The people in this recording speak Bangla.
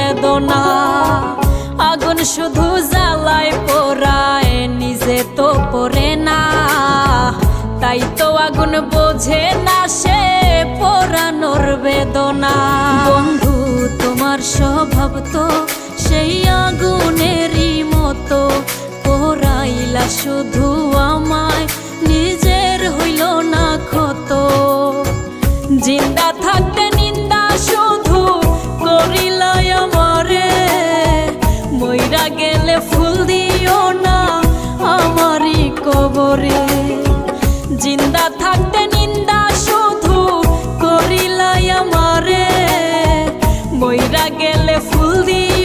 বেদনা। আগুন শুধু জ্বালায় পোড়ায়, নিজে তো পড়ে না, তাই তো আগুন বোঝে না সে পোড়ানোর বেদনা। বন্ধু তোমার স্বভাব তো সেই আগুনেরই মতো, পোড়াইলা শুধু আমায়, নিজের হইল না ক্ষত। জিন্দা থাকতে নিন্দা শুধু করিলাই আমারে, মইরা গেলে ফুল দিও না আমারই কবরে। জিন্দা থাকতে নিন্দা শুধু করিলাই আমারে, মইরা গেলে ফুল দিও